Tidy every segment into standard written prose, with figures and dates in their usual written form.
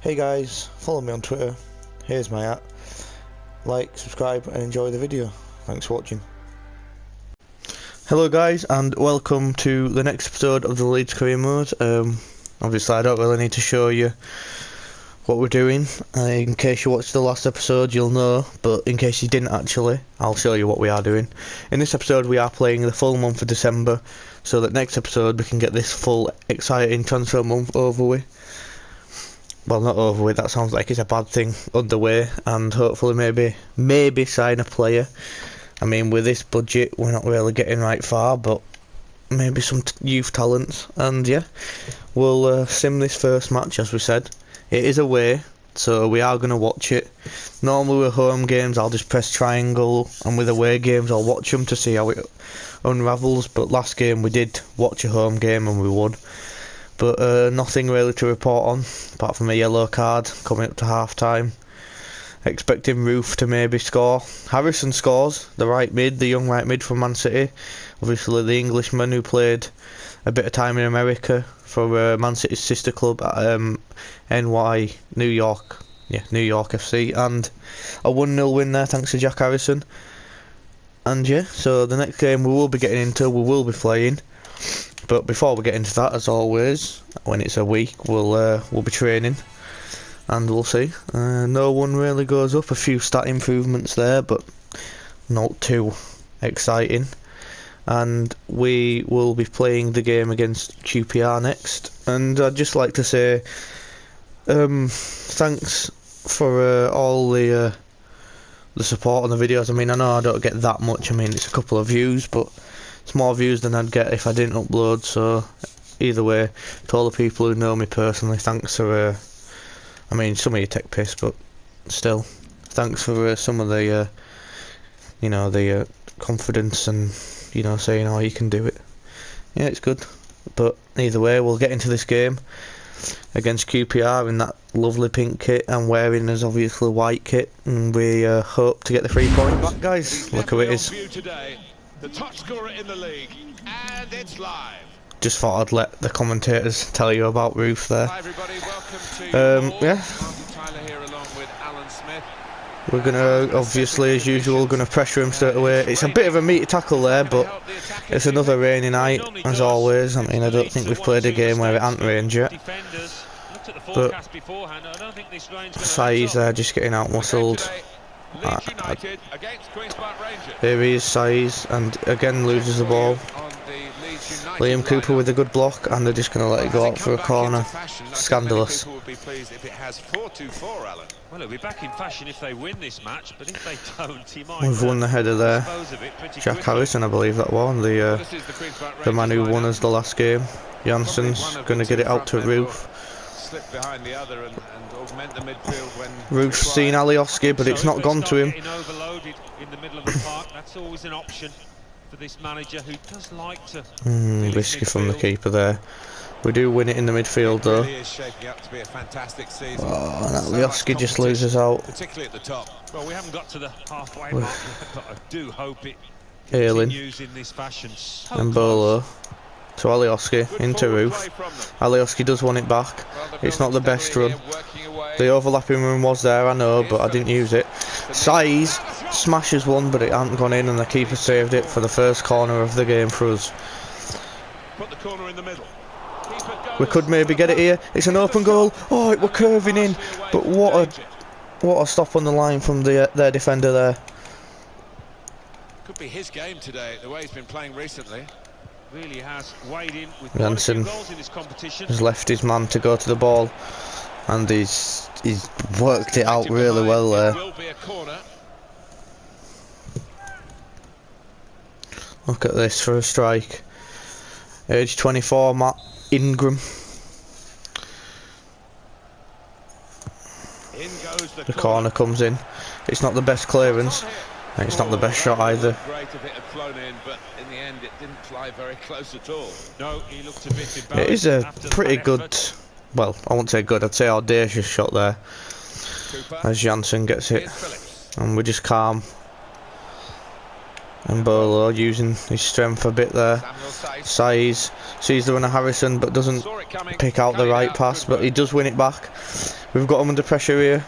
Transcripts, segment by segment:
Hey guys, follow me on Twitter. Here's my @ like, subscribe and enjoy the video. Thanks for watching. Hello guys, and welcome to the next episode of the Leeds career mode. Obviously I don't really need to show you what we're doing. In case you watched the last episode you'll know, but in case you didn't actually, I'll show you what we are doing. In this episode we are playing the full month of December, so that next episode we can get this full exciting transfer month over with. Well, not over with, that sounds like it's a bad thing, underway, and hopefully maybe sign a player. I mean, with this budget we're not really getting right far, but maybe some youth talents. And yeah, we'll sim this first match. As we said, it is away, so we are going to watch it. Normally with home games I'll just press triangle, and with away games I'll watch them to see how it unravels, but last game we did watch a home game and we won. But nothing really to report on, apart from a yellow card coming up to half time. Expecting Roof to maybe score. Harrison scores, the young right mid from Man City. Obviously the Englishman who played a bit of time in America for Man City's sister club at New York FC. And a 1-0 win there thanks to Jack Harrison. And yeah, so the next game we will be getting into, we will be playing. But before we get into that, as always, when it's a week, we'll be training, and we'll see. No one really goes up. A few stat improvements there, but not too exciting. And we will be playing the game against QPR next. And I'd just like to say thanks for all the support on the videos. I mean, I know I don't get that much. I mean, it's a couple of views, but it's more views than I'd get if I didn't upload. So either way, to all the people who know me personally, thanks for I mean, some of you take piss, but still, thanks for some of the the confidence and saying, oh, you can do it. Yeah, it's good. But either way, we'll get into this game against QPR in that lovely pink kit, and wearing as obviously white kit, and we hope to get the 3 points back, guys. Look who it is. The top scorer in the league, and it's live. Just thought I'd let the commentators tell you about Roof there. Hi everybody, welcome to yeah. Tyler here along with Alan Smith. We're gonna, obviously as usual, gonna pressure him straight away. It's a bit of a meaty tackle there, but it's another rainy night as always. I mean, I don't think we've played a game where it ain't rained yet. But Sai's there just getting out muscled. Here he is, Saiz, and again loses the ball. Liam Cooper with a good block, and they're just going to let it go out for a corner. Scandalous. Well, it'll be back in fashion if they win this match, but if they don't, he might. We've won the header there. Jack Harrison, I believe that one, the man who won us the last game. Jansen's going to get it out to Roof. Behind the other and augment the midfield when Roof's seen Alioski, but it's not gone to him. Overloaded in the middle of the park. That's always an option for this manager who does like to. Risky from the keeper there. We do win it in the midfield though. It really is shaping up to be a fantastic season. Oh, and Alioski just loses out. Particularly at the top. Well, we haven't got to the halfway mark, but I do hope it Ayling continues in this fashion. So and Bolo to Alioski, into Roof. Alioski does want it back. It's not the best run. The overlapping run was there, I know, but I didn't use it. Saiz smashes one, but it hadn't gone in, and the keeper saved it for the first corner of the game for us. Put the corner in the middle. We could maybe get it here. It's an open goal. Oh, it were curving in, but what a stop on the line from their defender there. Could be his game today, the way he's been playing recently. Really has weighed in with Jansen goals in this competition. has left his man to go to the ball, and he's worked it out really well there. Will be a corner. Look at this for a strike. Age 24, Matt Ingram. In goes The corner comes in. It's not the best clearance. And it's not the best shot either. Great if it had flown in, but in the end it didn't fly very close at all. No, he looked a bit embarrassed. It is a pretty good, well, I won't say good, I'd say audacious shot there. As Jansen gets it. And we're just calm. And Bolo using his strength a bit there. Size sees the run of Harrison but doesn't pick out the right pass, but he does win it back. We've got him under pressure here.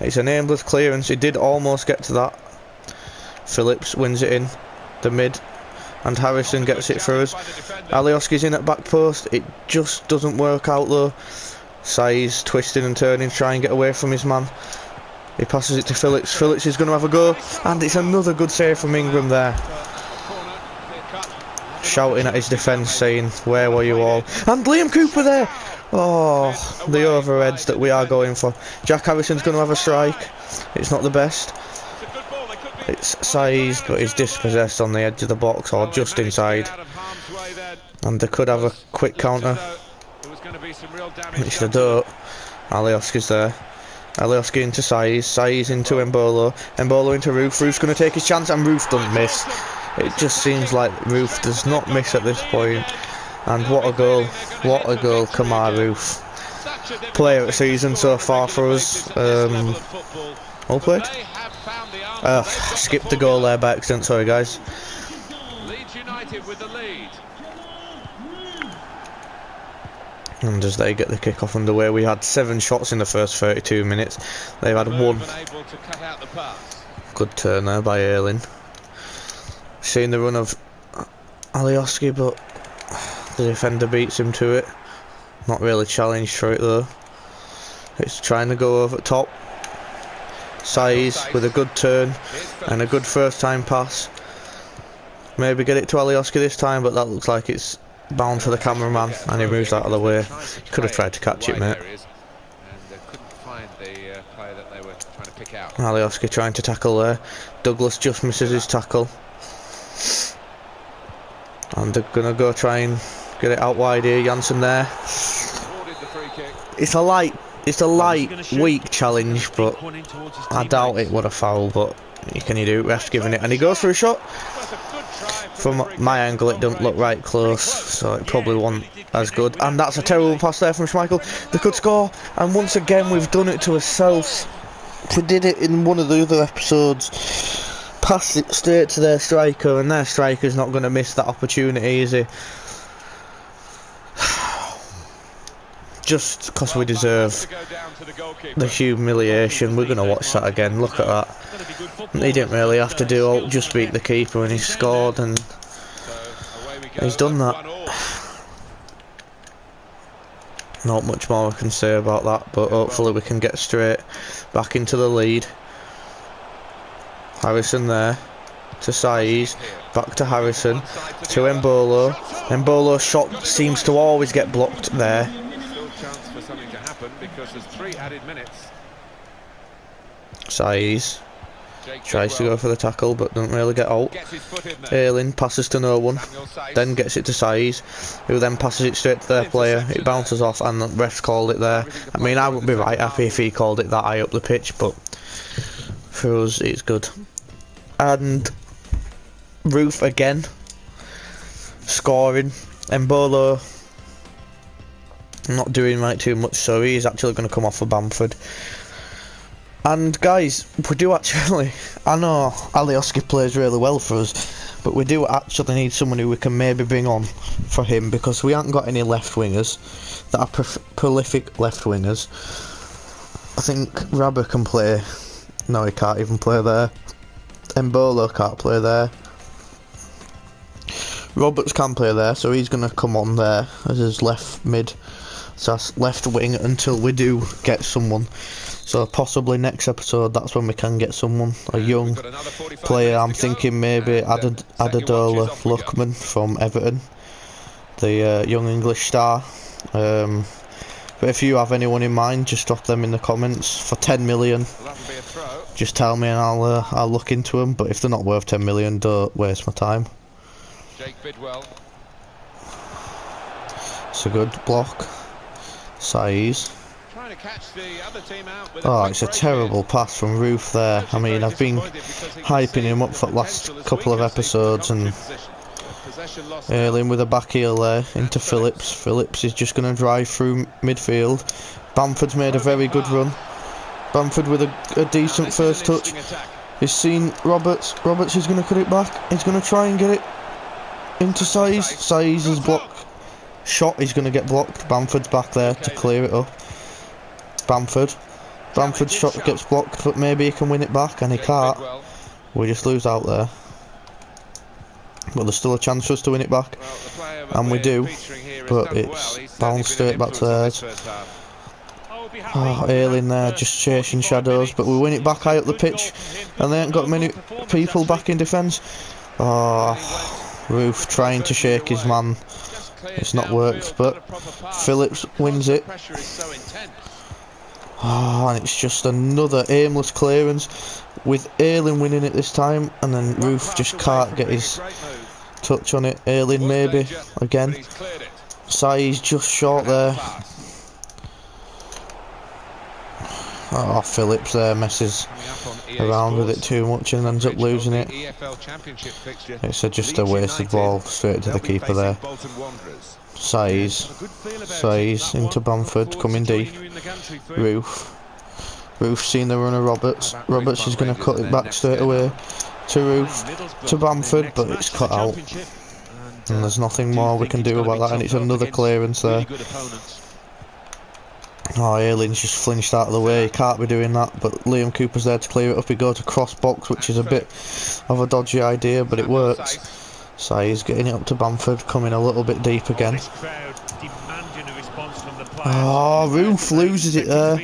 It's an aimless clearance. He did almost get to that. Phillips wins it in the mid, and Harrison gets it for us. Alioski's in at back post. It just doesn't work out though. Size twisting and turning, try and get away from his man. He passes it to Phillips. Phillips is going to have a go, and it's another good save from Ingram there. Shouting at his defence, saying, "Where were you all?" And Liam Cooper there. Oh, the overheads that we are going for. Jack Harrison's going to have a strike. It's not the best. It's Size, but he's dispossessed on the edge of the box or just inside. And they could have a quick counter. Which they don't. Alioski's there. Alioski into Size. Size into Embolo. Embolo into Roof. Roof's going to take his chance, and Roof doesn't miss. It just seems like Roof does not miss at this point. And what a goal. What a goal. Come on, Roof. Player of the season so far for us. Well played. Skipped the goal there by accident, sorry guys. Leeds United with the lead. And as they get the kick-off underway, we had 7 shots in the first 32 minutes. They've had 1. Good turn there by Erling. Seeing the run of Alioski, but the defender beats him to it. Not really challenged for it though. It's trying to go over top. Size with a good turn and a good first time pass. Maybe get it to Alioski this time, but that looks like it's bound for the cameraman, and he moves out of the way. Could have tried to catch it, mate. Alioski trying to tackle there. Douglas just misses his tackle. And they're going to go try and get it out wide here. Janssen there. It's a light, weak challenge, but I doubt it would have fouled, but what can you do? Ref's giving it, and he goes for a shot. From my angle it doesn't look right close, so it probably wasn't as good. And that's a terrible pass there from Schmeichel. They could score, and once again we've done it to ourselves. We did it in one of the other episodes. Passed it straight to their striker, and their striker's not going to miss that opportunity, is he? Just because we deserve the humiliation, we're going to watch that again. Look at that. He didn't really have to do all, just beat the keeper, and he scored, and he's done that. Not much more I can say about that, but hopefully we can get straight back into the lead. Harrison there to Saiz, back to Harrison, to Embolo. Embolo's shot seems to always get blocked there. Saiz tries to go for the tackle but doesn't really get out. Erling passes to no one, then gets it to Saiz, who then passes it straight to their player. It bounces off, and the ref's called it there. I mean, I wouldn't be right happy if he called it that high up the pitch, but for us it's good. And Roof again scoring. Embolo not doing right too much, so he's actually going to come off for Bamford. And guys, we do actually, I know Alioski plays really well for us, but we do actually need someone who we can maybe bring on for him, because we haven't got any left wingers that are prolific left wingers. I think Rabber can play. No, he can't even play there. Embolo can't play there. Roberts can play there, so he's going to come on there as his left mid. So that's left wing until we do get someone. So possibly next episode, that's when we can get someone, a young player. I'm thinking maybe Adedola Lookman from Everton, the young English star. But if you have anyone in mind, just drop them in the comments. For 10 million, just tell me and I'll look into them. But if they're not worth 10 million, don't waste my time. It's a good block. Saiz. Oh, it's a terrible pass from Roof there. I mean, I've been hyping him up for the last couple of episodes, and Erling with a back heel there into Phillips. Phillips is just going to drive through midfield. Bamford's made a very good run. Bamford with a decent first touch. He's seen Roberts. Roberts is going to cut it back. He's going to try and get it into Size. Size is blocked. Shot is going to get blocked. Bamford's back there to clear it up. Bamford's shot gets blocked, but maybe he can win it back, and he can't. We just lose out there. But there's still a chance for us to win it back, and we do, but it's bounced straight back to theirs. Oh, Ayling there just chasing shadows, but we win it back high up the pitch, and they ain't got many people back in defence. Oh, Roof trying to shake his man. It's not worked, but Phillips wins it. Oh, and it's just another aimless clearance with Ayling winning it this time, and then Roof just can't get his touch on it. Ayling maybe again. Sai's just short there. Oh, Phillips there messes around with it too much and ends up losing it. It's just a wasted ball straight to the keeper there. Sai's into Bamford, coming deep. Roof's seen the run of Roberts. Roberts is going to cut it back straight away to Roof, to Bamford, but it's cut out. And there's nothing more we can do about that, and it's another clearance there. Oh, Ayling's just flinched out of the way. He can't be doing that, but Liam Cooper's there to clear it up. He goes to cross box, which is a bit of a dodgy idea, but it works. Sai's getting it up to Bamford, coming a little bit deep again. Oh, Roof loses it there.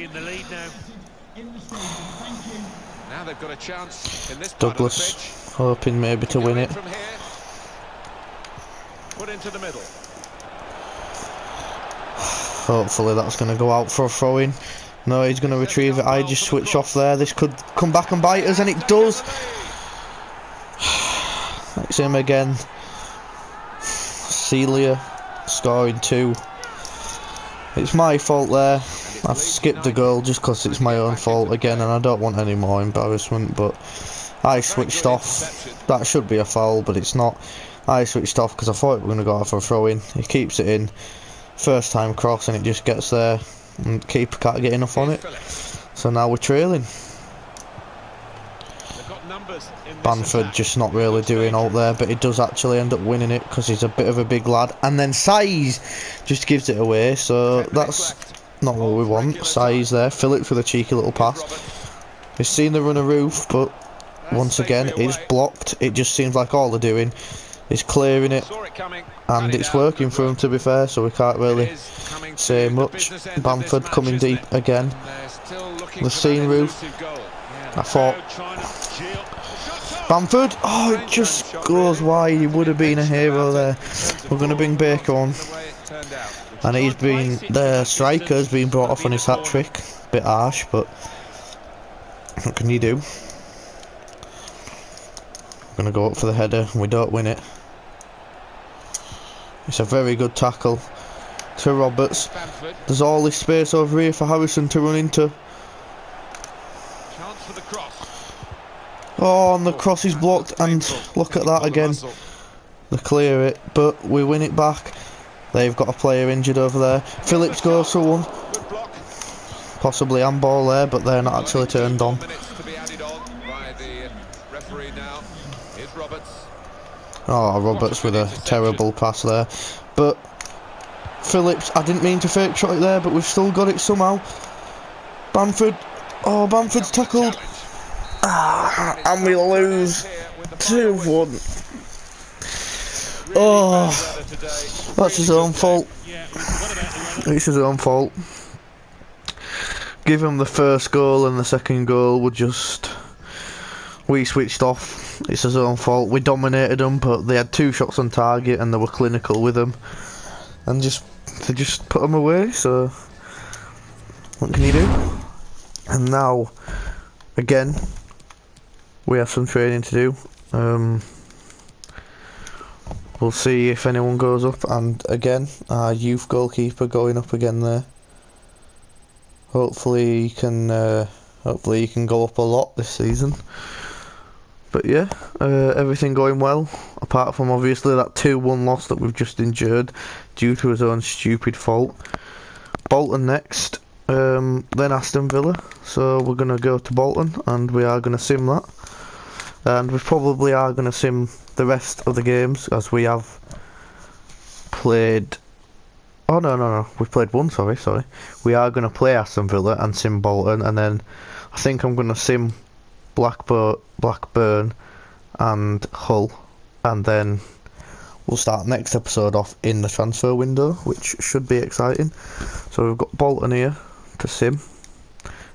Douglas hoping maybe to win it. Hopefully that's going to go out for a throw-in. No, he's going to retrieve it. I just switch off there. This could come back and bite us, and it does. It's him again. Celia scoring 2. It's my fault there. I've skipped the goal just because it's my own fault again, and I don't want any more embarrassment, but I switched off. That should be a foul, but it's not. I switched off because I thought we were going to go out for a throw-in. He keeps it in. First time cross, and it just gets there, and keeper can't get enough on it. So now we're trailing. Bamford just not really doing out there, but he does actually end up winning it because he's a bit of a big lad. And then Sai's just gives it away, so that's not what we want. Sai's there. Phillips with a cheeky little pass. He's seen the run of Roof, but once again it's blocked. It just seems like all they're doing is clearing it, and it's working for him, to be fair, so we can't really say much. Bamford coming deep again. They've seen Roof. I thought Bamford, oh, it just goes wide. He would have been a hero there. We're going to bring Baker on, and he's been, the striker's been brought off on his hat-trick. Bit harsh, but what can you do? We're going to go up for the header, and we don't win it. It's a very good tackle to Roberts. There's all this space over here for Harrison to run into. Oh, and the cross is blocked, and look at that again. They clear it, but we win it back. They've got a player injured over there. Phillips goes for one. Possibly handball there, but they're not actually turned on. Oh, Roberts with a terrible pass there. But Phillips, I didn't mean to fake shot it there, but we've still got it somehow. Bamford. Oh, Bamford's tackled. Ah, and we lose 2-1. Oh, that's his own fault. It's his own fault. Give him the first goal, and the second goal we switched off. It's his own fault. We dominated them, but they had 2 shots on target, and they were clinical with them, and they just put them away. So what can you do? And now, again, we have some training to do. We'll see if anyone goes up, and again, our youth goalkeeper going up again there. Hopefully he can go up a lot this season. But yeah, everything going well, apart from obviously that 2-1 loss that we've just endured due to his own stupid fault. Bolton next, then Aston Villa. So we're going to go to Bolton, and we are going to sim that. and we probably are going to sim the rest of the games, as we have played. Oh no, we've played one. Sorry. We are going to play Aston Villa and sim Bolton, and then I think I'm going to sim Blackburn and Hull, and then we'll start next episode off in the transfer window, which should be exciting. So we've got Bolton here to sim.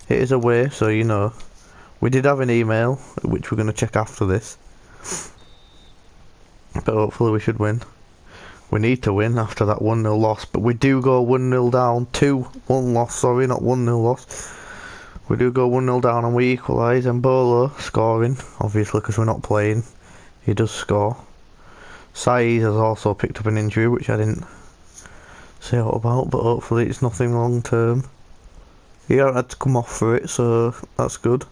It is away, so you know. We did have an email, which we're going to check after this. But hopefully we should win. We need to win after that 1-0 loss, but we do go 1-0 down, 2-1 loss, sorry, not 1-0 loss. We do go 1-0 down and we equalise, and Bolo scoring, obviously because we're not playing. He does score. Saiz has also picked up an injury, which I didn't say what about, but hopefully it's nothing long term. He had to come off for it, so that's good.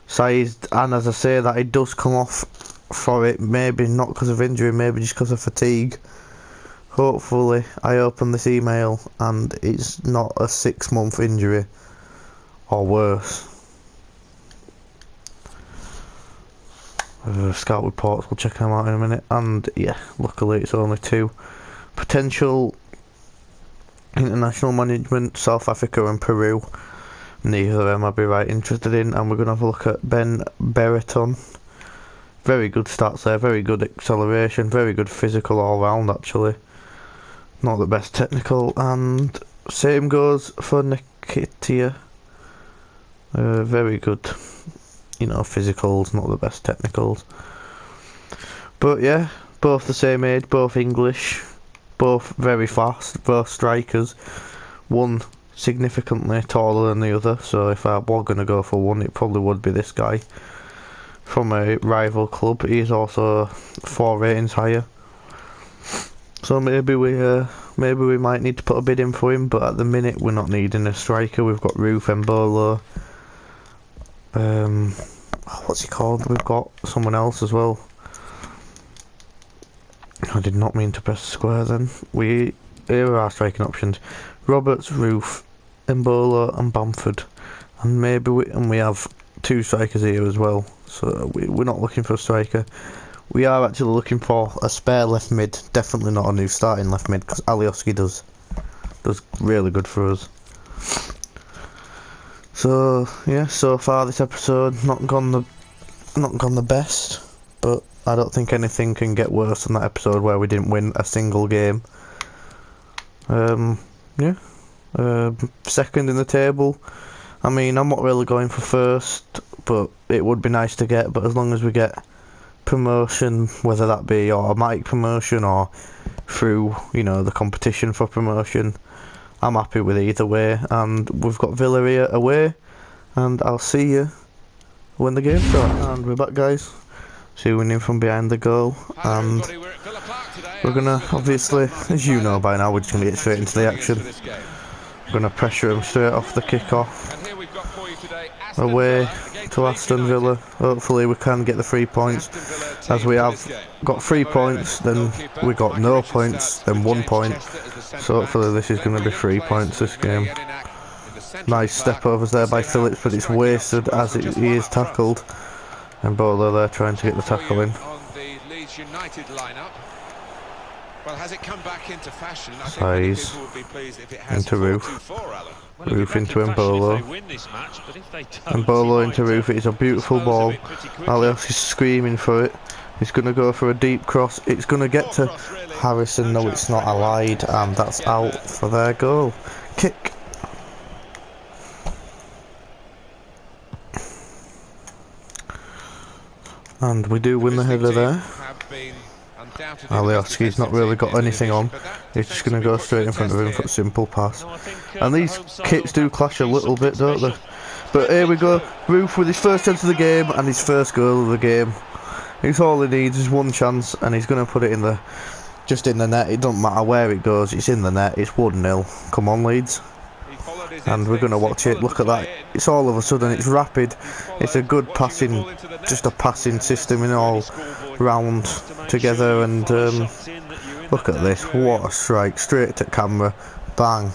Saiz, and as I say that, he does come off for it, maybe not because of injury, maybe just because of fatigue. Hopefully I open this email and it's not a 6-month injury or worse. Scout reports, we'll check them out in a minute, and yeah, luckily it's only 2. Potential international management, South Africa and Peru. Neither of them I'd be right interested in, and we're going to have a look at Ben Brereton. Very good stats there, very good acceleration, very good physical all round actually. Not the best technical, and same goes for Nikitia. Very good, you know, physicals, not the best technicals. But yeah, both the same age, both English, both very fast, both strikers. One significantly taller than the other, so if I were going to go for one, it probably would be this guy from a rival club. He's also 4 ratings higher, so maybe we might need to put a bid in for him, but at the minute we're not needing a striker. We've got Roof and Bolo. What's he called? We've got someone else as well. I did not mean to press square then. Here are our striking options: Roberts, Roof, Embolo and Bamford, and maybe we have 2 strikers here as well, so we're not looking for a striker. We are actually looking for a spare left mid, definitely not a new starting left mid, because Alioski does really good for us. So yeah, so far this episode not gone the best, but I don't think anything can get worse than that episode where we didn't win a single game. Yeah. Second in the table. I mean, I'm not really going for first, but it would be nice to get. But as long as we get promotion, whether that be automatic promotion or through, you know, the competition for promotion, I'm happy with either way. And we've got Villa here away, and I'll see you when the game starts. And we're back, guys. See, winning from behind the goal, and we're gonna, obviously, as you know by now, we're just gonna get straight into the action. We're gonna pressure them straight off the kick-off. Away to Aston Villa. Hopefully we can get the 3 points, as we have got 3 points, then we got no points, then 1 point. So hopefully this is gonna be 3 points this game. Nice step overs there by Phillips, but it's wasted as he is tackled. And Bolo there trying to get the tackle in. Well, has it come back into fashion? Saiz into Roof. Roof into Embolo. Embolo into Roof. It is a beautiful ball. Alios is screaming for it. He's going to go for a deep cross. It's going to get to Harrison. No, it's not. I lied, and that's out for their goal. Kick. And we do win the header there. Alioski's not really got anything on. He's just going to go straight in front of him for a simple pass. And these kits do clash a little bit, don't they? But here we go. Roof with his first chance of the game and his first goal of the game. It's all he needs is one chance, and he's going to put it in just in the net. It doesn't matter where it goes, it's in the net. It's 1-0. Come on, Leeds. And we're going to watch it. Look at that. It's all of a sudden, it's rapid. It's a good passing, just a passing system in all round together. And look at this. What a strike. Straight to camera. Bang.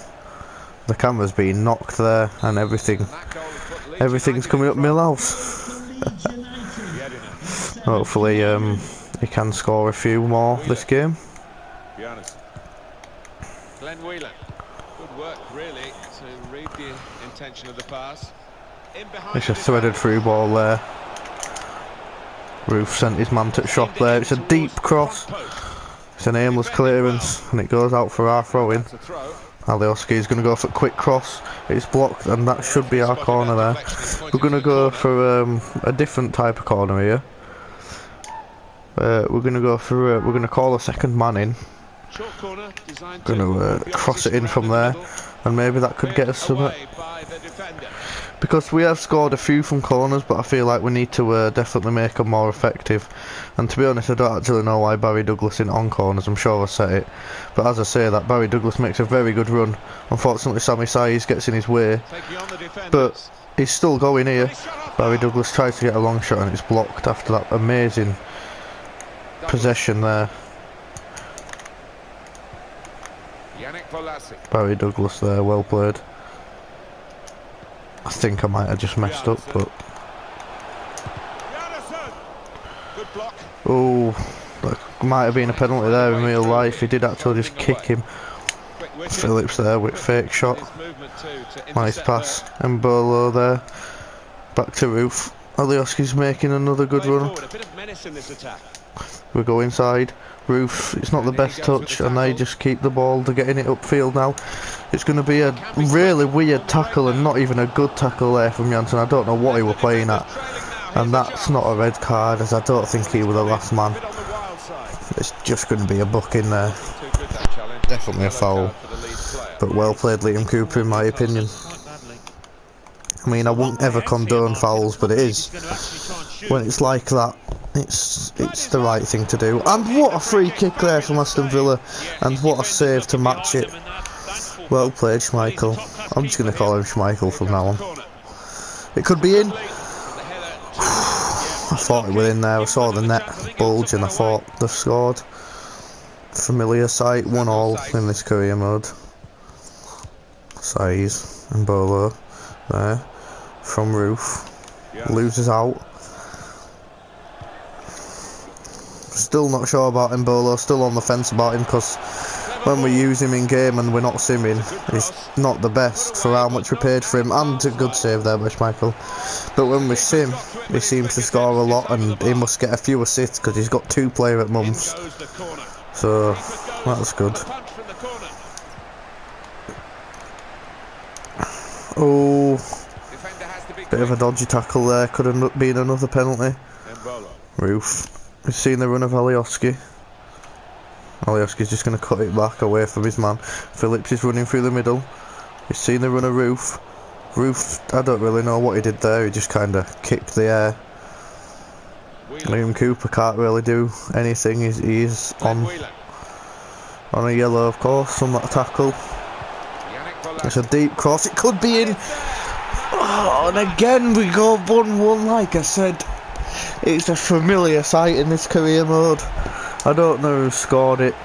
The camera's being knocked there, and everything's coming up Millhouse. Hopefully he can score a few more this game. Glenn Whelan. Good work, really, to read the intention of the pass. It's a threaded through ball there. Roof sent his man to shot there. It's a deep cross. It's an aimless clearance and it goes out for our throw-in. Alioski is going to go for a quick cross. It's blocked and that should be our corner there. We're going to go for a different type of corner here. We're going to go for we're going to call a second man in. Going to cross it in from there, and maybe that could get us some. Because we have scored a few from corners, but I feel like we need to definitely make them more effective. And to be honest, I don't actually know why Barry Douglas isn't on corners. I'm sure I said it, but as I say that, Barry Douglas makes a very good run. Unfortunately, Sammy Saiz gets in his way, but he's still going here. Barry Douglas tries to get a long shot and it's blocked after that amazing possession there. Barry Douglas there, well played. I think I might have just messed up, but... Oh, that might have been a penalty there in real life. He did actually just kick him. Phillips there with fake shot. Nice pass. Mbolo there. Back to Roof. Alioski's making another good run. We go inside. Roof, it's not the best touch, and they just keep the ball. They're getting it upfield now. It's going to be a really weird tackle and not even a good tackle there from Janssen. I don't know what he was playing at, and that's not a red card, as I don't think he was the last man. It's just going to be a booking there. Definitely a foul, but well played Liam Cooper in my opinion. I mean, I wouldn't ever condone fouls, but it is. When it's like that, it's the right thing to do. And what a free kick there from Aston Villa, and what a save to match it. Well played, Schmeichel. I'm just going to call him Schmeichel from now on. It could be in. I thought it was in there. I saw the net bulge and I thought they've scored. Familiar sight, 1-1 in this career mode. Saiz and Bolo there from Roof. Loses out. Still not sure about Mbolo, still on the fence about him, because when we use him in game and we're not simming, he's not the best for how much we paid for him, and a good save there by Schmeichel. But when we sim, he seems to score a lot, and he must get a few assists because he's got 2 player at months. So that's good. Oh, bit of a dodgy tackle there, could have been another penalty. Roof. We've seen the run of Alioski. Alioski's just going to cut it back away from his man. Phillips is running through the middle. We've seen the run of Roof. Roof, I don't really know what he did there. He just kind of kicked the air. Liam Cooper can't really do anything. He's on a yellow, of course, on that tackle. It's a deep cross. It could be in. Oh, and again we go 1-1 like I said. It's a familiar sight in this career mode. I don't know who scored it,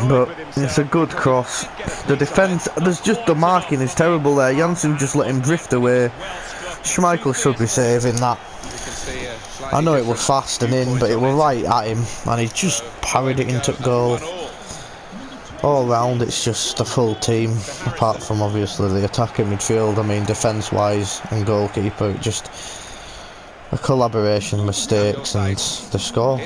but it's a good cross. The defence, there's just the marking is terrible there. Janssen just let him drift away. Schmeichel should be saving that. I know it was fast and in, but it was right at him, and he just parried it into goal. All round, it's just a full team, apart from obviously the attacking midfield. I mean, defence-wise and goalkeeper, just a collaboration, mistakes, and the score.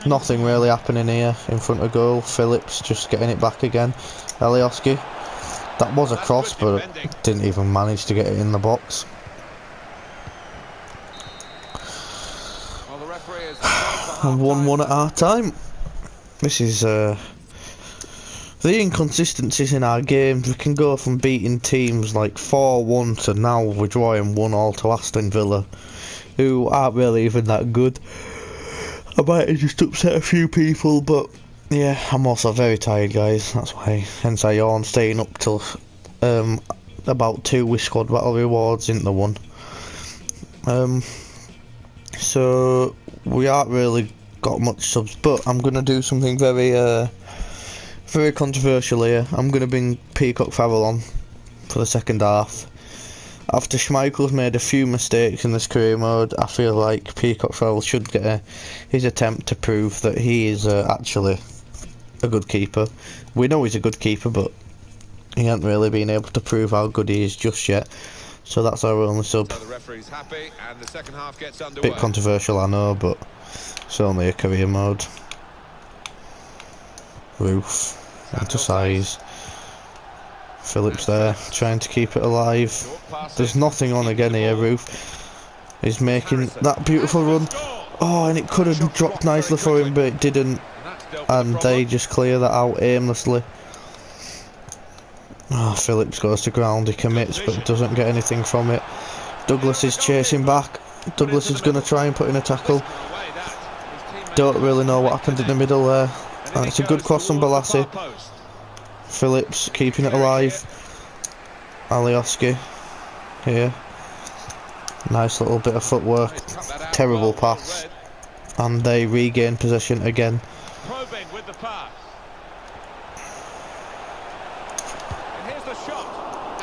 Nothing really happening here in front of goal. Phillips just getting it back again. Alioski. That was a cross, but didn't even manage to get it in the box. And 1-1 at our time. This is the inconsistencies in our games. We can go from beating teams like 4-1 to now we're drawing 1-1 to Aston Villa, who aren't really even that good. I might have just upset a few people, but yeah, I'm also very tired, guys. That's why, hence I yawn, staying up till about 2 with squad battle rewards into 1. So we aren't really got much subs, but I'm gonna do something very controversial here. I'm gonna bring Peacock Farrell on for the second half. After Schmeichel's made a few mistakes in this career mode, I feel like Peacock Farrell should get his attempt to prove that he is actually a good keeper. We know he's a good keeper, but he hasn't really been able to prove how good he is just yet. So that's our only sub. So the referee's happy and the second half gets underway. Bit controversial, I know, but it's only a career mode. Roof into size. Phillips there, trying to keep it alive. There's nothing on again here. Roof is making that beautiful run. Oh, and it could have dropped nicely for him, but it didn't. And they just clear that out aimlessly. Oh, Phillips goes to ground, he commits but doesn't get anything from it. Douglas is chasing back. Douglas is going to try and put in a tackle. Don't really know what happened in the middle there. And it's a good cross from Balassi. Phillips keeping it alive. Alioski here. Nice little bit of footwork. Terrible pass. And they regain possession again.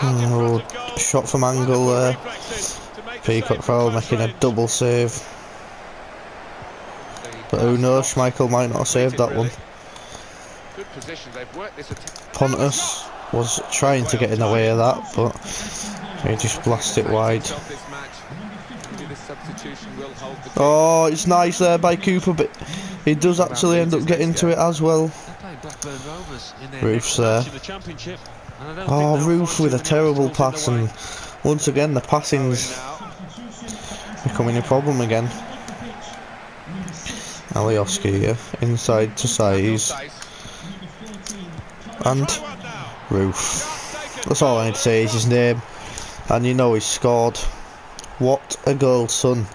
Oh, shot from angle there. Peacock Farrell making a double save. But who knows, Schmeichel might not have saved that one. Pontus was trying to get in the way of that, but he just blasted it wide. Oh, it's nice there by Cooper, but he does actually end up getting to it as well. Roof's there. Oh, Roof with a terrible pass, and once again the passing's becoming a problem again. Alioski here, inside to size. And Roof. That's all I need to say is his name, and you know he's scored. What a goal, son.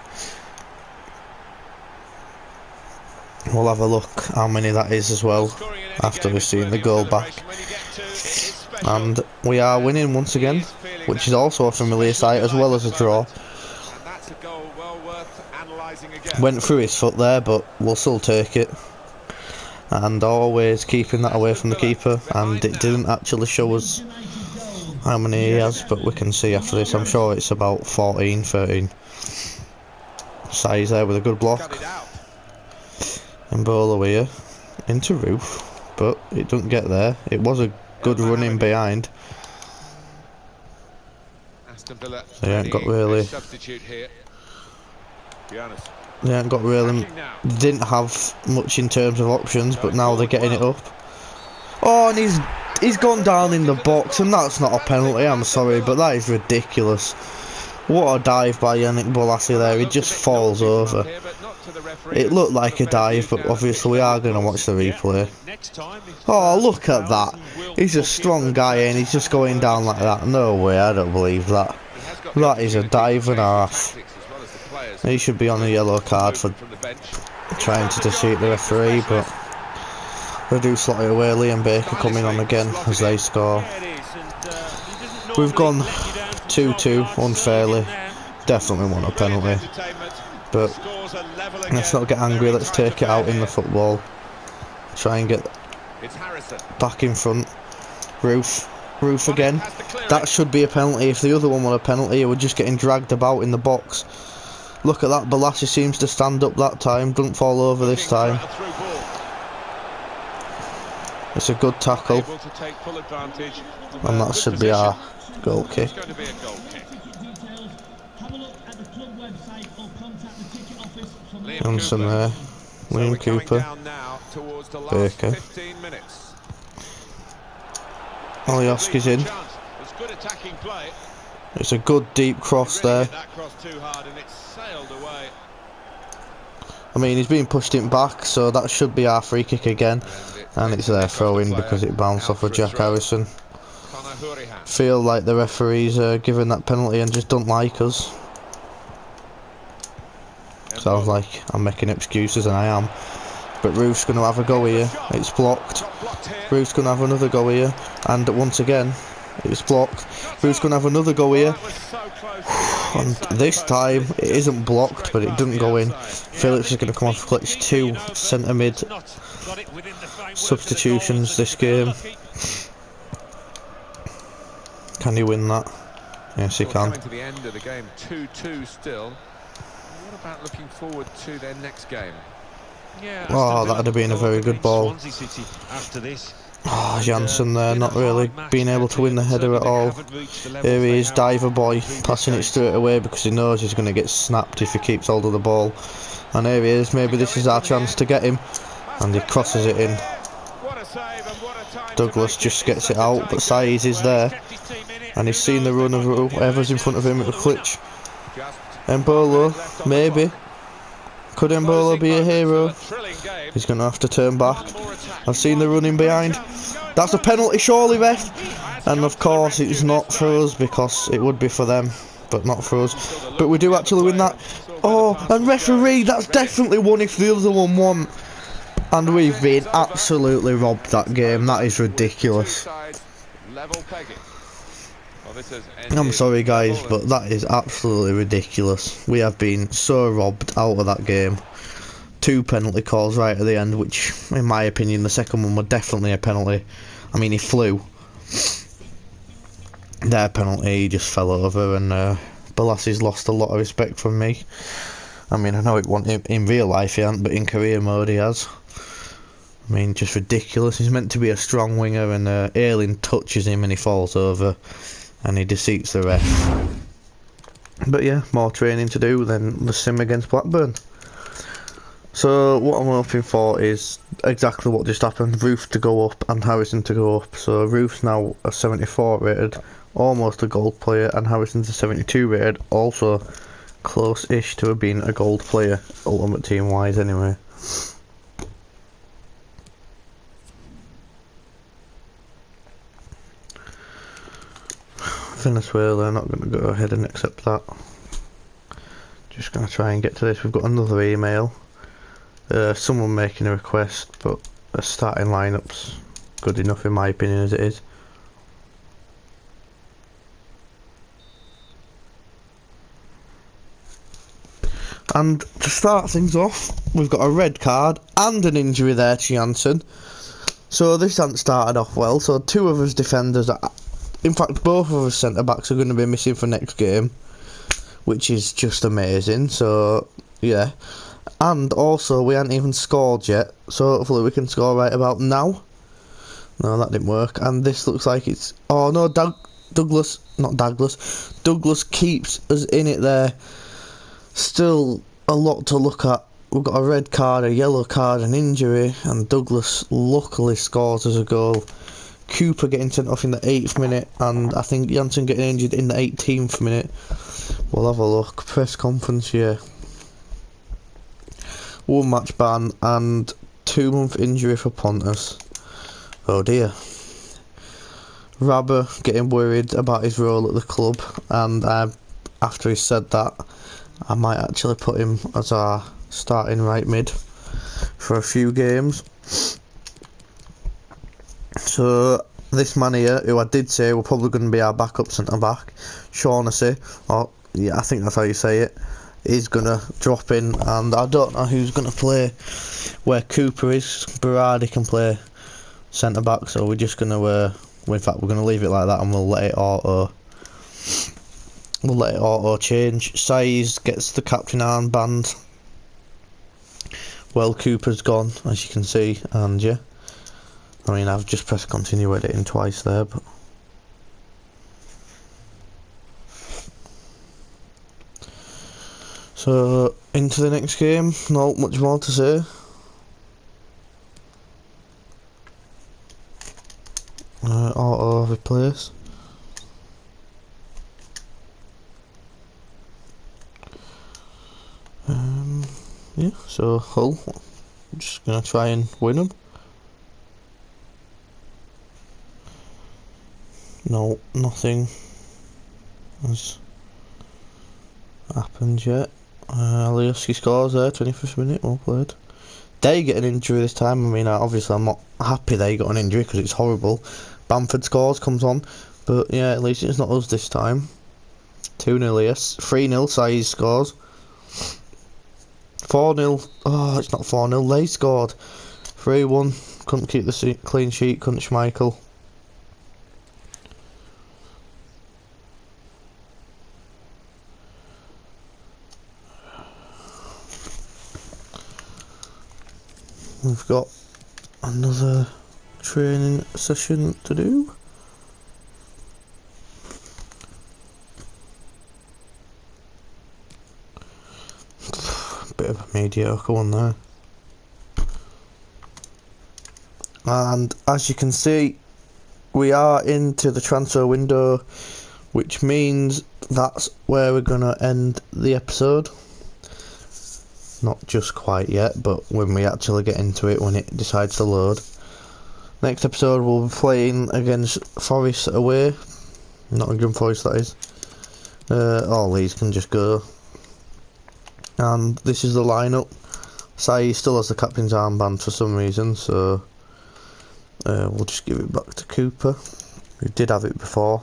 We'll have a look how many that is as well after we've seen the goal back. And we are winning once again, which is also a familiar sight as well as a draw. Went through his foot there, but we'll still take it. And always keeping that away from the keeper, and it didn't actually show us how many he has, but we can see after this. I'm sure it's about 14, 13. Size there with a good block. And Bolo here into Roof, but it doesn't get there. It was a good running behind. They ain't got really. They ain't got really. Didn't have much in terms of options, but now they're getting it up. Oh, and he's gone down in the box, and that's not a penalty. I'm sorry, but that is ridiculous. What a dive by Yannick Bolasie there. He just falls over. It looked like a dive, but obviously we are going to watch the replay. Oh, look at that. He's a strong guy and he's just going down like that. No way, I don't believe that. That is a dive and a half. He should be on a yellow card for trying to deceive the referee, but they do slot it away. Liam Baker coming on again as they score. We've gone 2-2 unfairly. Definitely want a penalty. But let's not get angry, let's take it out in the football. Try and get back in front. Roof again. That should be a penalty. If the other one were a penalty, we're just getting dragged about in the box. Look at that, Balassi seems to stand up that time, doesn't fall over this time. It's a good tackle. And that should be our goal kick. Johnson there, Liam Cooper, Baker. Alioski's in. It's a good deep cross there. I mean, he's being pushed in back, so that should be our free kick again. And it's their throw in because it bounced off of Jack Harrison. Feel like the referees are giving that penalty and just don't like us. Sounds like I'm making excuses, and I am. But Roof's going to have a go here. It's blocked. Roof's going to have another go here. And once again, it's blocked. Roof's going to have another go here. And this time, it isn't blocked, but it doesn't go in. Phillips is going to come off clutch. 2 centre mid substitutions this game. Can he win that? Yes, he We're can. coming to the end of the game, 2-2 still. What about looking forward to their next game? Yeah, Oh, that would have been a very good ball. Swansea City after this. Oh, Janssen there, not really being able to win the header at all. Here he is, diver boy, passing it straight away because he knows he's going to get snapped if he keeps hold of the ball. And here he is, maybe this is our chance to get him. And he crosses it in. Douglas just gets it out, but Saiz is there. And he's seen the run of whoever's in front of him at the clutch. Embolo, maybe. Could Embolo be a hero? He's going to have to turn back. I've seen the running behind. That's a penalty, surely, ref. And of course, it's not for us because it would be for them, but not for us. But we do actually win that. Oh, and referee, that's definitely one if the other one won. And we've been absolutely robbed that game. That is ridiculous. I'm sorry, guys, but that is absolutely ridiculous. We have been so robbed out of that game. 2 penalty calls right at the end, which, in my opinion, the second one was definitely a penalty. I mean, he flew. Their penalty, he just fell over, and Bolassi's lost a lot of respect from me. I mean, I know it wasn't in real life he hasn't, but in career mode he has. I mean, just ridiculous. He's meant to be a strong winger, and Ayling touches him and he falls over, and he deceits the ref. But yeah, more training to do than the sim against Blackburn. So what I'm hoping for is exactly what just happened. Roof to go up and Harrison to go up. So Roof's now a 74 rated, almost a gold player, and Harrison's a 72 rated, also close-ish to being a gold player, Ultimate Team wise anyway. Venezuela, not going to go ahead and accept that. Just going to try and get to this. We've got another email. Someone making a request, but a starting lineup's good enough in my opinion as it is. And to start things off, we've got a red card and an injury there to Janssen. So this hasn't started off well. So 2 of us defenders, in fact both of us centre backs are going to be missing for next game, which is just amazing. So yeah. And also, we haven't even scored yet, so hopefully we can score right about now. No, that didn't work. And this looks like it's... Oh no, Douglas keeps us in it there. Still a lot to look at. We've got a red card, a yellow card, an injury, and Douglas luckily scores as a goal. Cooper getting sent off in the 8th minute, and I think Janssen getting injured in the 18th minute. We'll have a look. Press conference, yeah. 1 match ban and 2-month injury for Pontus. Oh dear. Rabber getting worried about his role at the club, and after he said that, I might actually put him as our starting right mid for a few games. So this man here, who I did say we're probably going to be our backup centre back, Shaughnessy, or yeah, I think that's how you say it, is going to drop in, and I don't know who's going to play where Cooper is. Berardi can play centre back, so we're just going to in fact we're going to leave it like that, and we'll let it auto change. Saiz gets the captain armband. Well, Cooper's gone, as you can see, and yeah, I mean, I've just pressed continue editing twice there, but so into the next game. Not much more to say. Auto replace. Yeah, so Hull, I'm just gonna try and win them. No, nothing has happened yet. Alioski scores there, 25th minute, well played. They get an injury this time. I mean, obviously I'm not happy they got an injury because it's horrible. Bamford scores, comes on, but yeah, at least it's not us this time. 2-0 yes, 3-0 Saiz scores. 4-0, oh it's not 4-0, they scored. 3-1, couldn't keep the clean sheet, couldn't Schmeichel. got another training session to do. Bit of a mediocre one there. And as you can see, we are into the transfer window, which means that's where we're gonna end the episode. Not just quite yet, but when we actually get into it, when it decides to load. Next episode we'll be playing against Forest away. Nottingham Forest, that is. All these can just go. And this is the lineup. Sai still has the captain's armband for some reason, so we'll just give it back to Cooper. We did have it before.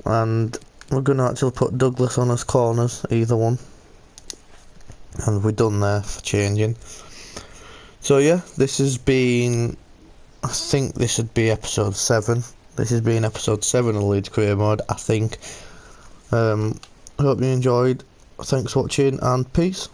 And we're going to actually put Douglas on as corners, either one. And we're done there for changing. So yeah, this has been, I think this would be episode 7. This has been episode 7 of Leeds Career Mode, I think. Hope you enjoyed. Thanks for watching and peace.